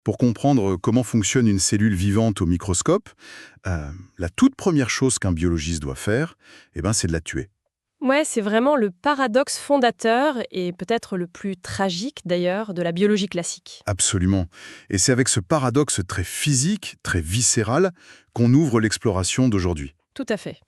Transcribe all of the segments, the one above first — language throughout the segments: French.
Pour comprendre comment fonctionne une cellule vivante au microscope, la toute première chose qu'un biologiste doit faire, c'est de la tuer. Ouais, c'est vraiment le paradoxe fondateur et peut-être le plus tragique d'ailleurs de la biologie classique. Absolument. Et c'est avec ce paradoxe très physique, très viscéral, qu'on ouvre l'exploration d'aujourd'hui. Tout à fait.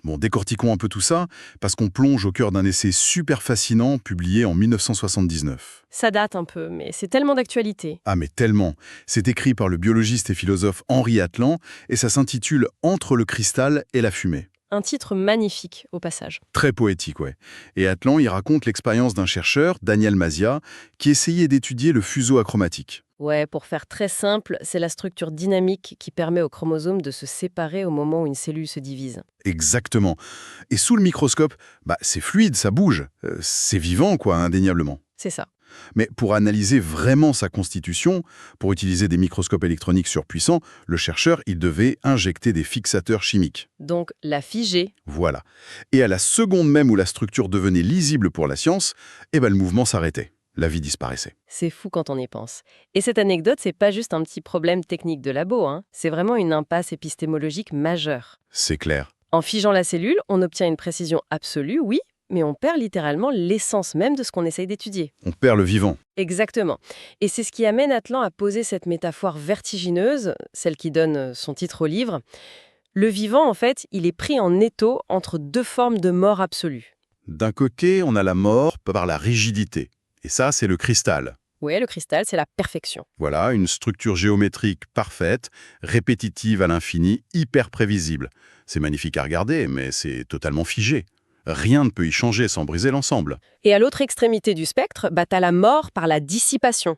Bon, décortiquons un peu tout ça, parce qu'on plonge au cœur d'un essai super fascinant publié en 1979. Ça date un peu, mais c'est tellement d'actualité. Ah mais tellement. C'est écrit par le biologiste et philosophe Henri Atlan, et ça s'intitule « Entre le cristal et la fumée ». Un titre magnifique, au passage. Très poétique, ouais. Et Atlan, il raconte l'expérience d'un chercheur, Daniel Mazia, qui essayait d'étudier le fuseau achromatique. Ouais, pour faire très simple, c'est la structure dynamique qui permet aux chromosomes de se séparer au moment où une cellule se divise. Exactement. Et sous le microscope, c'est fluide, ça bouge. C'est vivant, quoi, indéniablement. C'est ça. Mais pour analyser vraiment sa constitution, pour utiliser des microscopes électroniques surpuissants, le chercheur, il devait injecter des fixateurs chimiques. Donc, la figer. Voilà. Et à la seconde même où la structure devenait lisible pour la science, le mouvement s'arrêtait. La vie disparaissait. C'est fou quand on y pense. Et cette anecdote, c'est pas juste un petit problème technique de labo, hein. C'est vraiment une impasse épistémologique majeure. C'est clair. En figeant la cellule, on obtient une précision absolue, oui, mais on perd littéralement l'essence même de ce qu'on essaye d'étudier. On perd le vivant. Exactement. Et c'est ce qui amène Atlan à poser cette métaphore vertigineuse, celle qui donne son titre au livre. Le vivant, en fait, il est pris en étau entre deux formes de mort absolue. D'un côté, on a la mort par la rigidité. Et ça, c'est le cristal. Ouais, le cristal, c'est la perfection. Voilà, une structure géométrique parfaite, répétitive à l'infini, hyper prévisible. C'est magnifique à regarder, mais c'est totalement figé. Rien ne peut y changer sans briser l'ensemble. Et à l'autre extrémité du spectre, t'as la mort par la dissipation.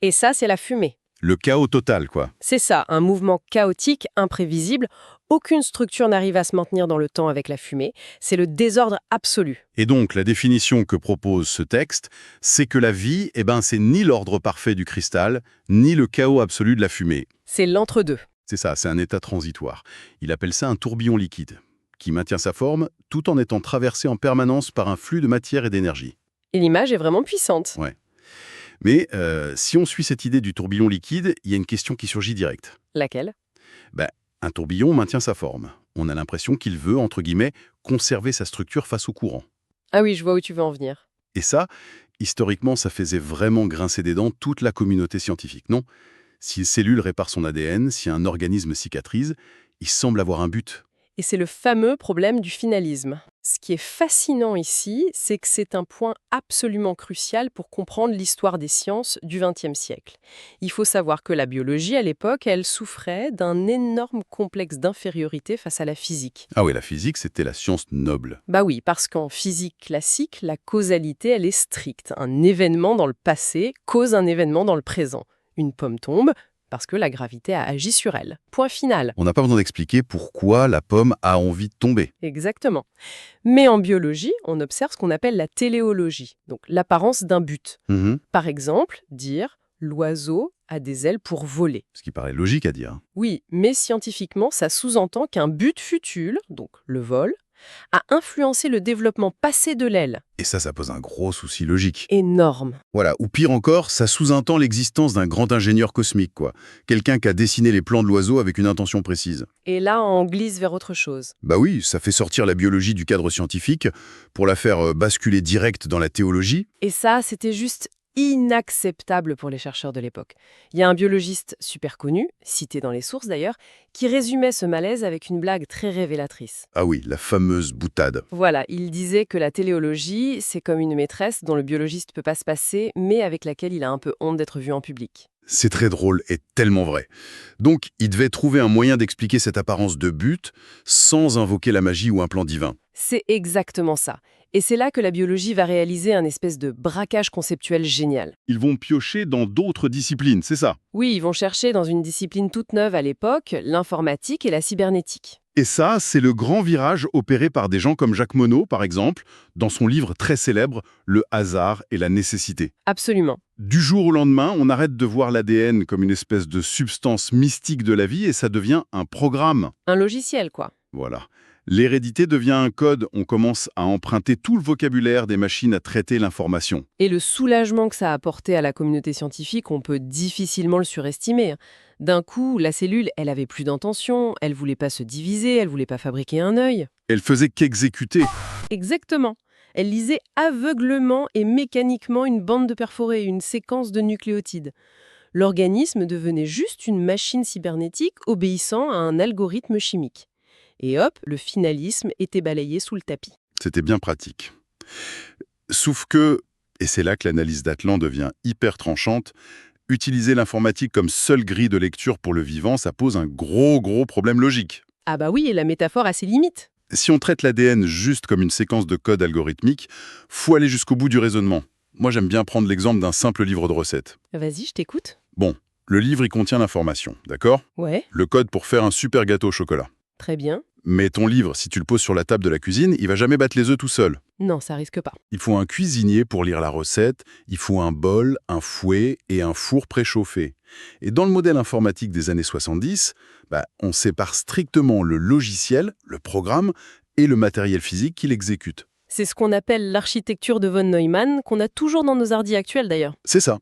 Et ça, c'est la fumée. Le chaos total, quoi. C'est ça, un mouvement chaotique, imprévisible. Aucune structure n'arrive à se maintenir dans le temps avec la fumée. C'est le désordre absolu. Et donc, la définition que propose ce texte, c'est que la vie, c'est ni l'ordre parfait du cristal, ni le chaos absolu de la fumée. C'est l'entre-deux. C'est ça, c'est un état transitoire. Il appelle ça un tourbillon liquide, qui maintient sa forme tout en étant traversé en permanence par un flux de matière et d'énergie. Et l'image est vraiment puissante. Ouais. Mais si on suit cette idée du tourbillon liquide, il y a une question qui surgit directe. Laquelle ? Un tourbillon maintient sa forme. On a l'impression qu'il veut, entre guillemets, conserver sa structure face au courant. Ah oui, je vois où tu veux en venir. Et ça, historiquement, ça faisait vraiment grincer des dents toute la communauté scientifique, non ? Si une cellule répare son ADN, si un organisme cicatrise, il semble avoir un but. Et c'est le fameux problème du finalisme. Ce qui est fascinant ici, c'est que c'est un point absolument crucial pour comprendre l'histoire des sciences du XXe siècle. Il faut savoir que la biologie, à l'époque, elle souffrait d'un énorme complexe d'infériorité face à la physique. Ah oui, la physique, c'était la science noble. Bah oui, parce qu'en physique classique, la causalité, elle est stricte. Un événement dans le passé cause un événement dans le présent. Une pomme tombe parce que la gravité a agi sur elle. Point final. On n'a pas besoin d'expliquer pourquoi la pomme a envie de tomber. Exactement. Mais en biologie, on observe ce qu'on appelle la téléologie, donc l'apparence d'un but. Par exemple, dire « l'oiseau a des ailes pour voler ». Ce qui paraît logique à dire. Oui, mais scientifiquement, ça sous-entend qu'un but futur, donc le vol, a influencé le développement passé de l'aile. Et ça pose un gros souci logique. Énorme. Voilà, ou pire encore, ça sous-entend l'existence d'un grand ingénieur cosmique, quoi. Quelqu'un qui a dessiné les plans de l'oiseau avec une intention précise. Et là, on glisse vers autre chose. Bah oui, ça fait sortir la biologie du cadre scientifique pour la faire basculer direct dans la théologie. Et ça, c'était juste inacceptable pour les chercheurs de l'époque. Il y a un biologiste super connu, cité dans les sources d'ailleurs, qui résumait ce malaise avec une blague très révélatrice. Ah oui, la fameuse boutade. Voilà, il disait que la téléologie, c'est comme une maîtresse dont le biologiste peut pas se passer, mais avec laquelle il a un peu honte d'être vu en public. C'est très drôle et tellement vrai. Donc, il devait trouver un moyen d'expliquer cette apparence de but sans invoquer la magie ou un plan divin. C'est exactement ça. Et c'est là que la biologie va réaliser un espèce de braquage conceptuel génial. Ils vont piocher dans d'autres disciplines, c'est ça? Oui, ils vont chercher dans une discipline toute neuve à l'époque, l'informatique et la cybernétique. Et ça, c'est le grand virage opéré par des gens comme Jacques Monod, par exemple, dans son livre très célèbre « Le hasard et la nécessité ». Absolument. Du jour au lendemain, on arrête de voir l'ADN comme une espèce de substance mystique de la vie et ça devient un programme. Un logiciel, quoi. Voilà. L'hérédité devient un code, on commence à emprunter tout le vocabulaire des machines à traiter l'information. Et le soulagement que ça a apporté à la communauté scientifique, on peut difficilement le surestimer. D'un coup, la cellule, elle avait plus d'intention, elle voulait pas se diviser, elle voulait pas fabriquer un œil. Elle faisait qu'exécuter. Exactement. Elle lisait aveuglement et mécaniquement une bande de perforés, une séquence de nucléotides. L'organisme devenait juste une machine cybernétique obéissant à un algorithme chimique. Et hop, le finalisme était balayé sous le tapis. C'était bien pratique. Sauf que, et c'est là que l'analyse d'Atlan devient hyper tranchante, utiliser l'informatique comme seule grille de lecture pour le vivant, ça pose un gros problème logique. Ah bah oui, et la métaphore a ses limites. Si on traite l'ADN juste comme une séquence de code algorithmique, faut aller jusqu'au bout du raisonnement. Moi, j'aime bien prendre l'exemple d'un simple livre de recettes. Vas-y, je t'écoute. Bon, le livre, il contient l'information, d'accord? Ouais, Le code pour faire un super gâteau au chocolat. très bien. Mais ton livre, si tu le poses sur la table de la cuisine, il va jamais battre les œufs tout seul. Non, ça risque pas. Il faut un cuisinier pour lire la recette, il faut un bol, un fouet et un four préchauffé. Et dans le modèle informatique des années 70, on sépare strictement le logiciel, le programme, et le matériel physique qui l'exécute. C'est ce qu'on appelle l'architecture de von Neumann, qu'on a toujours dans nos ordi actuels d'ailleurs. C'est ça.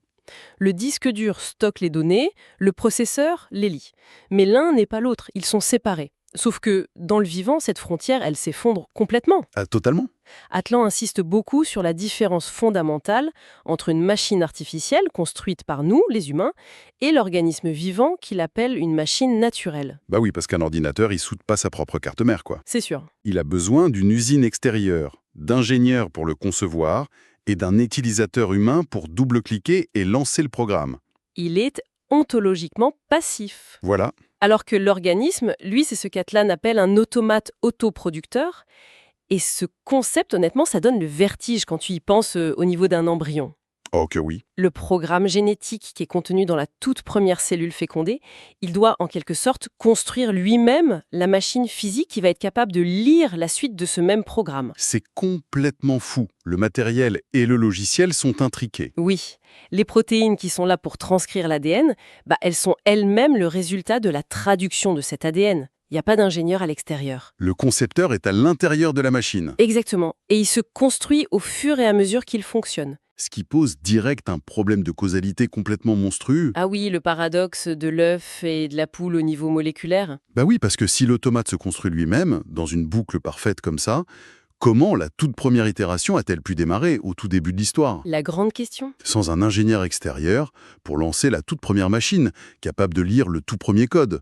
Le disque dur stocke les données, le processeur les lit. Mais l'un n'est pas l'autre, ils sont séparés. Sauf que, dans le vivant, cette frontière, elle s'effondre complètement. Ah, totalement. Atlan insiste beaucoup sur la différence fondamentale entre une machine artificielle construite par nous, les humains, et l'organisme vivant qu'il appelle une machine naturelle. Bah oui, parce qu'un ordinateur, il soude pas sa propre carte mère, quoi. C'est sûr. Il a besoin d'une usine extérieure, d'ingénieurs pour le concevoir et d'un utilisateur humain pour double-cliquer et lancer le programme. Il est ontologiquement passif. Voilà. Alors que l'organisme, lui, c'est ce qu'Atlan appelle un automate autoproducteur. Et ce concept, honnêtement, ça donne le vertige quand tu y penses au niveau d'un embryon. Oh que oui. Le programme génétique qui est contenu dans la toute première cellule fécondée, il doit en quelque sorte construire lui-même la machine physique qui va être capable de lire la suite de ce même programme. C'est complètement fou. Le matériel et le logiciel sont intriqués. Oui, les protéines qui sont là pour transcrire l'ADN, elles sont elles-mêmes le résultat de la traduction de cet ADN. Il n'y a pas d'ingénieur à l'extérieur. Le concepteur est à l'intérieur de la machine. Exactement. Et il se construit au fur et à mesure qu'il fonctionne. Ce qui pose direct un problème de causalité complètement monstrueux. Ah oui, le paradoxe de l'œuf et de la poule au niveau moléculaire. Bah oui, parce que si l'automate se construit lui-même, dans une boucle parfaite comme ça, comment la toute première itération a-t-elle pu démarrer au tout début de l'histoire? La grande question. Sans un ingénieur extérieur pour lancer la toute première machine, capable de lire le tout premier code.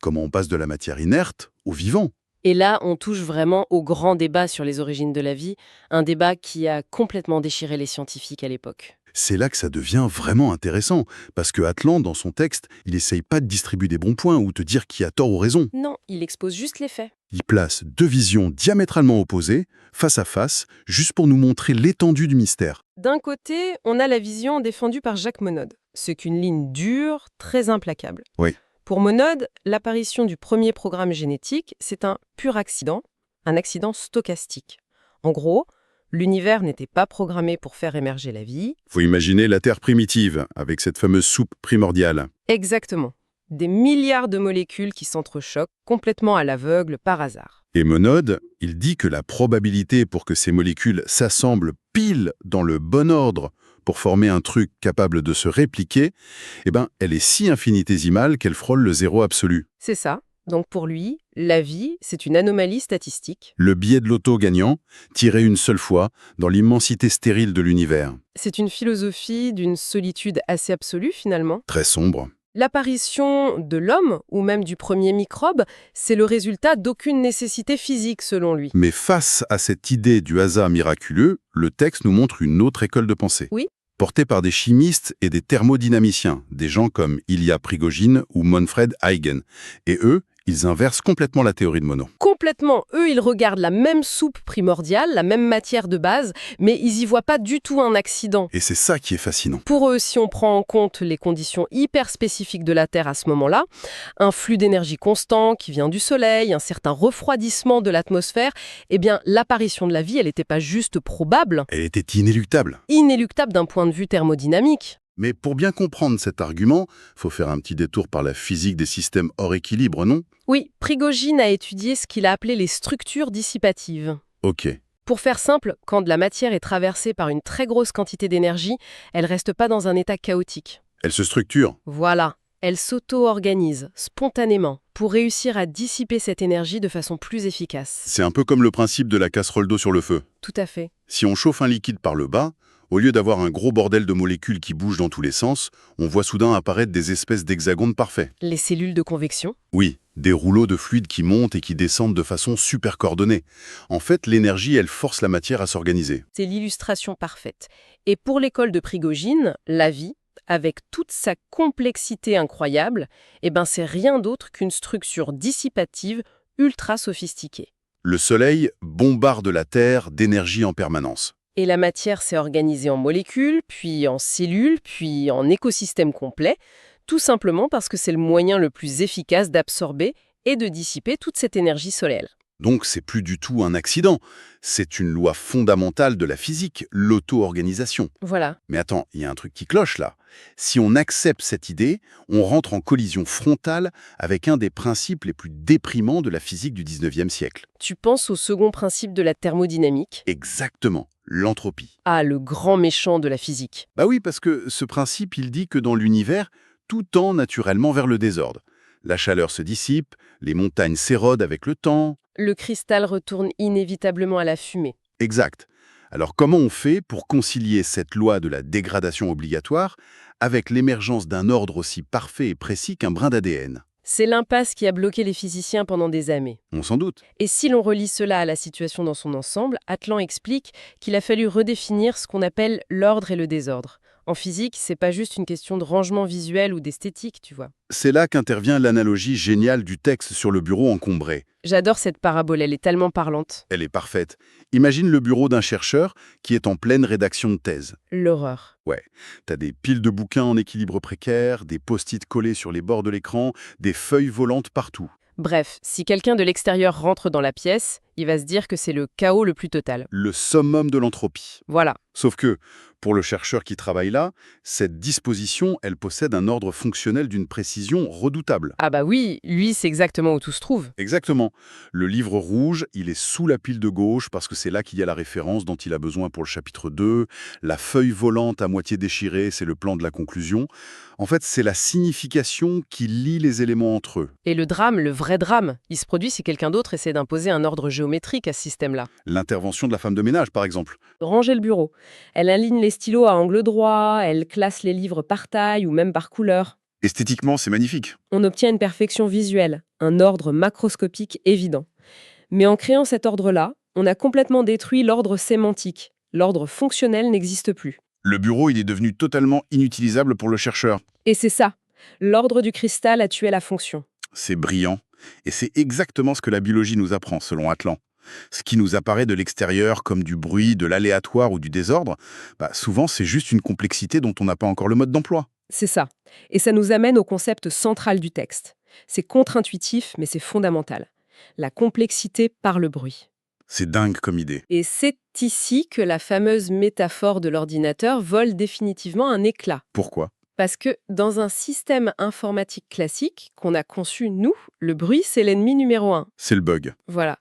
Comment on passe de la matière inerte au vivant? Et là, on touche vraiment au grand débat sur les origines de la vie, un débat qui a complètement déchiré les scientifiques à l'époque. C'est là que ça devient vraiment intéressant, parce que Atlan, dans son texte, il essaye pas de distribuer des bons points ou te dire qui a tort ou raison. Non, il expose juste les faits. Il place deux visions diamétralement opposées, face à face, juste pour nous montrer l'étendue du mystère. D'un côté, on a la vision défendue par Jacques Monod. C'est qu'une ligne dure, très implacable. Oui. Pour Monod, l'apparition du premier programme génétique, c'est un pur accident, un accident stochastique. En gros, l'univers n'était pas programmé pour faire émerger la vie. Faut imaginer la Terre primitive, avec cette fameuse soupe primordiale. Exactement. Des milliards de molécules qui s'entrechoquent complètement à l'aveugle par hasard. Et Monod, il dit que la probabilité pour que ces molécules s'assemblent pile dans le bon ordre pour former un truc capable de se répliquer, elle est si infinitésimale qu'elle frôle le zéro absolu. C'est ça. Donc pour lui, la vie, c'est une anomalie statistique. Le billet de loto gagnant, tiré une seule fois, dans l'immensité stérile de l'univers. C'est une philosophie d'une solitude assez absolue finalement. Très sombre. L'apparition de l'homme, ou même du premier microbe, c'est le résultat d'aucune nécessité physique selon lui. Mais face à cette idée du hasard miraculeux, le texte nous montre une autre école de pensée. Oui. Portée par des chimistes et des thermodynamiciens, des gens comme Ilya Prigogine ou Manfred Eigen. Et eux, ils inversent complètement la théorie de Monod. Complètement. Eux, ils regardent la même soupe primordiale, la même matière de base, mais ils y voient pas du tout un accident. Et c'est ça qui est fascinant. Pour eux, si on prend en compte les conditions hyper spécifiques de la Terre à ce moment-là, un flux d'énergie constant qui vient du Soleil, un certain refroidissement de l'atmosphère, l'apparition de la vie, elle n'était pas juste probable. Elle était inéluctable. Inéluctable d'un point de vue thermodynamique. Mais pour bien comprendre cet argument, faut faire un petit détour par la physique des systèmes hors équilibre, non? Oui, Prigogine a étudié ce qu'il a appelé les structures dissipatives. Ok. Pour faire simple, quand de la matière est traversée par une très grosse quantité d'énergie, elle reste pas dans un état chaotique. Elle se structure. Voilà, elle s'auto-organise spontanément pour réussir à dissiper cette énergie de façon plus efficace. C'est un peu comme le principe de la casserole d'eau sur le feu. Tout à fait. Si on chauffe un liquide par le bas, au lieu d'avoir un gros bordel de molécules qui bougent dans tous les sens, on voit soudain apparaître des espèces d'hexagones parfaits. Les cellules de convection? Oui, des rouleaux de fluide qui montent et qui descendent de façon super coordonnée. En fait, l'énergie, elle force la matière à s'organiser. C'est l'illustration parfaite. Et pour l'école de Prigogine, la vie, avec toute sa complexité incroyable, c'est rien d'autre qu'une structure dissipative ultra sophistiquée. Le Soleil bombarde la Terre d'énergie en permanence. Et la matière s'est organisée en molécules, puis en cellules, puis en écosystème complet, tout simplement parce que c'est le moyen le plus efficace d'absorber et de dissiper toute cette énergie solaire. Donc c'est plus du tout un accident, c'est une loi fondamentale de la physique, l'auto-organisation. Voilà. Mais attends, il y a un truc qui cloche là. Si on accepte cette idée, on rentre en collision frontale avec un des principes les plus déprimants de la physique du 19e siècle. Tu penses au second principe de la thermodynamique? Exactement, l'entropie. Ah, le grand méchant de la physique. Bah oui, parce que ce principe, il dit que dans l'univers, tout tend naturellement vers le désordre. La chaleur se dissipe, les montagnes s'érodent avec le temps. Le cristal retourne inévitablement à la fumée. Exact. Alors comment on fait pour concilier cette loi de la dégradation obligatoire avec l'émergence d'un ordre aussi parfait et précis qu'un brin d'ADN? C'est l'impasse qui a bloqué les physiciens pendant des années. On s'en doute. Et si l'on relie cela à la situation dans son ensemble, Atlan explique qu'il a fallu redéfinir ce qu'on appelle l'ordre et le désordre. En physique, c'est pas juste une question de rangement visuel ou d'esthétique, tu vois. C'est là qu'intervient l'analogie géniale du texte sur le bureau encombré. J'adore cette parabole, elle est tellement parlante. Elle est parfaite. Imagine le bureau d'un chercheur qui est en pleine rédaction de thèse. L'horreur. Ouais, t'as des piles de bouquins en équilibre précaire, des post-it collés sur les bords de l'écran, des feuilles volantes partout. Bref, si quelqu'un de l'extérieur rentre dans la pièce, il va se dire que c'est le chaos le plus total. Le summum de l'entropie. Voilà. Sauf que, pour le chercheur qui travaille là, cette disposition, elle possède un ordre fonctionnel d'une précision redoutable. Ah bah oui, lui, c'est exactement où tout se trouve. Exactement. Le livre rouge, il est sous la pile de gauche parce que c'est là qu'il y a la référence dont il a besoin pour le chapitre 2. La feuille volante à moitié déchirée, c'est le plan de la conclusion. En fait, c'est la signification qui lie les éléments entre eux. Et le drame, le vrai drame, il se produit si quelqu'un d'autre essaie d'imposer un ordre géométrique à ce système-là. L'intervention de la femme de ménage, par exemple. Ranger le bureau. Elle aligne les stylos à angle droit, elle classe les livres par taille ou même par couleur. Esthétiquement, c'est magnifique. On obtient une perfection visuelle, un ordre macroscopique évident. Mais en créant cet ordre-là, on a complètement détruit l'ordre sémantique. L'ordre fonctionnel n'existe plus. Le bureau, il est devenu totalement inutilisable pour le chercheur. Et c'est ça. L'ordre du cristal a tué la fonction. C'est brillant. Et c'est exactement ce que la biologie nous apprend, selon Atlan. Ce qui nous apparaît de l'extérieur comme du bruit, de l'aléatoire ou du désordre, souvent c'est juste une complexité dont on n'a pas encore le mode d'emploi. C'est ça. Et ça nous amène au concept central du texte. C'est contre-intuitif, mais c'est fondamental. La complexité par le bruit. C'est dingue comme idée. Et c'est ici que la fameuse métaphore de l'ordinateur vole définitivement un éclat. Pourquoi? Parce que dans un système informatique classique qu'on a conçu, nous, le bruit, c'est l'ennemi numéro 1. C'est le bug. Voilà.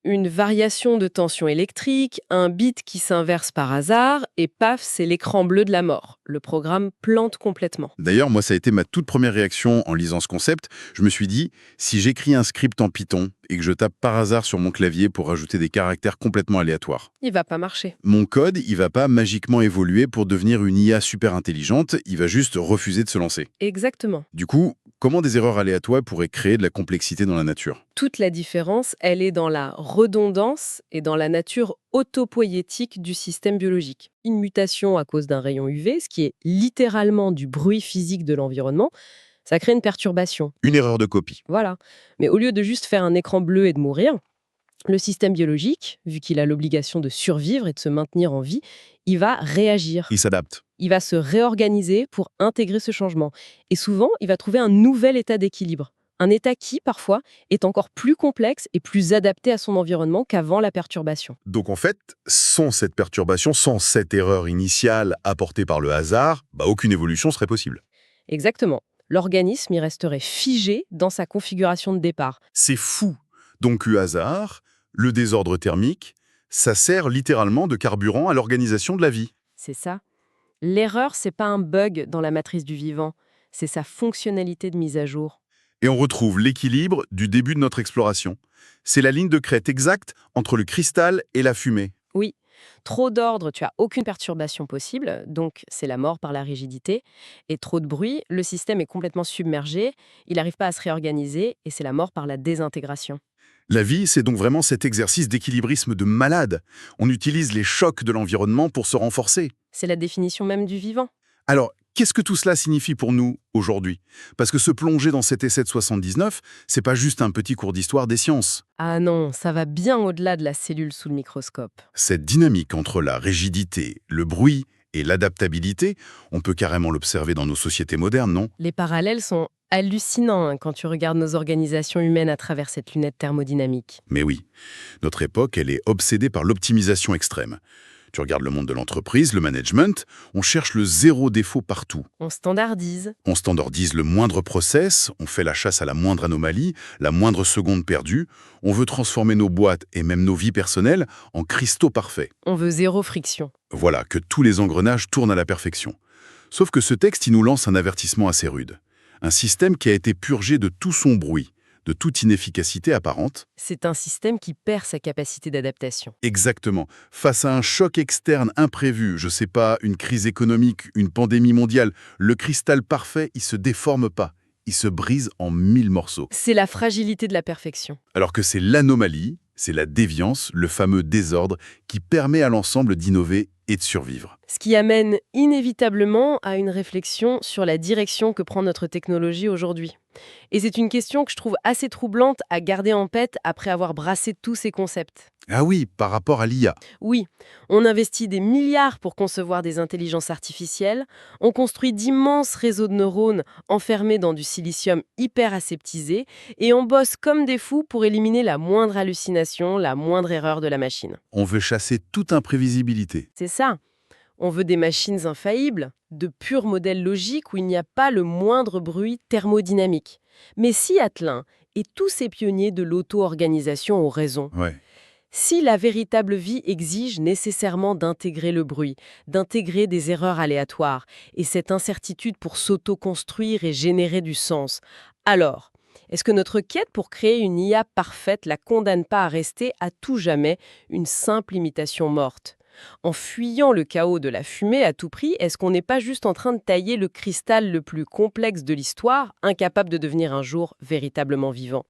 Une variation de tension électrique, un bit qui s'inverse par hasard, et paf, c'est l'écran bleu de la mort. Le programme plante complètement. D'ailleurs, moi, ça a été ma toute première réaction en lisant ce concept. Je me suis dit, si j'écris un script en Python et que je tape par hasard sur mon clavier pour rajouter des caractères complètement aléatoires, Il va pas marcher. mon code, il va pas magiquement évoluer pour devenir une IA super intelligente, il va juste refuser de se lancer. Exactement. Du coup, comment des erreurs aléatoires pourraient créer de la complexité dans la nature? Toute la différence, elle est dans la redondance et dans la nature autopoïétique du système biologique. Une mutation à cause d'un rayon UV, ce qui est littéralement du bruit physique de l'environnement, ça crée une perturbation. Une erreur de copie. Voilà. Mais au lieu de juste faire un écran bleu et de mourir, le système biologique, vu qu'il a l'obligation de survivre et de se maintenir en vie, il va réagir. Il s'adapte. Il va se réorganiser pour intégrer ce changement. Et souvent, il va trouver un nouvel état d'équilibre. Un état qui, parfois, est encore plus complexe et plus adapté à son environnement qu'avant la perturbation. Donc en fait, sans cette perturbation, sans cette erreur initiale apportée par le hasard, aucune évolution serait possible. Exactement. L'organisme y resterait figé dans sa configuration de départ. C'est fou. Donc le hasard, le désordre thermique, ça sert littéralement de carburant à l'organisation de la vie. C'est ça. L'erreur, c'est pas un bug dans la matrice du vivant, c'est sa fonctionnalité de mise à jour. Et on retrouve l'équilibre du début de notre exploration. C'est la ligne de crête exacte entre le cristal et la fumée. Oui, trop d'ordre, tu as aucune perturbation possible, donc c'est la mort par la rigidité. Et trop de bruit, le système est complètement submergé, il n'arrive pas à se réorganiser, et c'est la mort par la désintégration. La vie, c'est donc vraiment cet exercice d'équilibrisme de malade. On utilise les chocs de l'environnement pour se renforcer. C'est la définition même du vivant. Alors, qu'est-ce que tout cela signifie pour nous aujourd'hui? Parce que se plonger dans cet essai de 79, c'est pas juste un petit cours d'histoire des sciences. Ah non, ça va bien au-delà de la cellule sous le microscope. Cette dynamique entre la rigidité, le bruit et l'adaptabilité, on peut carrément l'observer dans nos sociétés modernes, non? Les parallèles sont hallucinants quand tu regardes nos organisations humaines à travers cette lunette thermodynamique. Mais oui, notre époque, elle est obsédée par l'optimisation extrême. Tu regardes le monde de l'entreprise, le management, on cherche le zéro défaut partout. On standardise. On standardise le moindre process, on fait la chasse à la moindre anomalie, la moindre seconde perdue. On veut transformer nos boîtes et même nos vies personnelles en cristaux parfaits. On veut zéro friction. Voilà, que tous les engrenages tournent à la perfection. Sauf que ce texte, il nous lance un avertissement assez rude. Un système qui a été purgé de tout son bruit, de toute inefficacité apparente. C'est un système qui perd sa capacité d'adaptation. Exactement. Face à un choc externe imprévu, je sais pas, une crise économique, une pandémie mondiale, le cristal parfait, il se déforme pas. Il se brise en 1000 morceaux. C'est la fragilité de la perfection. Alors que c'est l'anomalie, c'est la déviance, le fameux désordre, qui permet à l'ensemble d'innover et de survivre. Ce qui amène inévitablement à une réflexion sur la direction que prend notre technologie aujourd'hui. Et c'est une question que je trouve assez troublante à garder en tête après avoir brassé tous ces concepts. Ah oui, par rapport à l'IA. Oui, on investit des milliards pour concevoir des intelligences artificielles, on construit d'immenses réseaux de neurones enfermés dans du silicium hyper aseptisé, et on bosse comme des fous pour éliminer la moindre hallucination, la moindre erreur de la machine. On veut chasser toute imprévisibilité. C'est ça. On veut des machines infaillibles, de purs modèles logiques où il n'y a pas le moindre bruit thermodynamique. Mais si Athelin et tous ces pionniers de l'auto-organisation ont raison, Ouais. si la véritable vie exige nécessairement d'intégrer le bruit, d'intégrer des erreurs aléatoires et cette incertitude pour s'auto-construire et générer du sens, alors, est-ce que notre quête pour créer une IA parfaite la condamne pas à rester à tout jamais une simple imitation morte ? En fuyant le chaos de la fumée à tout prix, est-ce qu'on n'est pas juste en train de tailler le cristal le plus complexe de l'histoire, incapable de devenir un jour véritablement vivant ?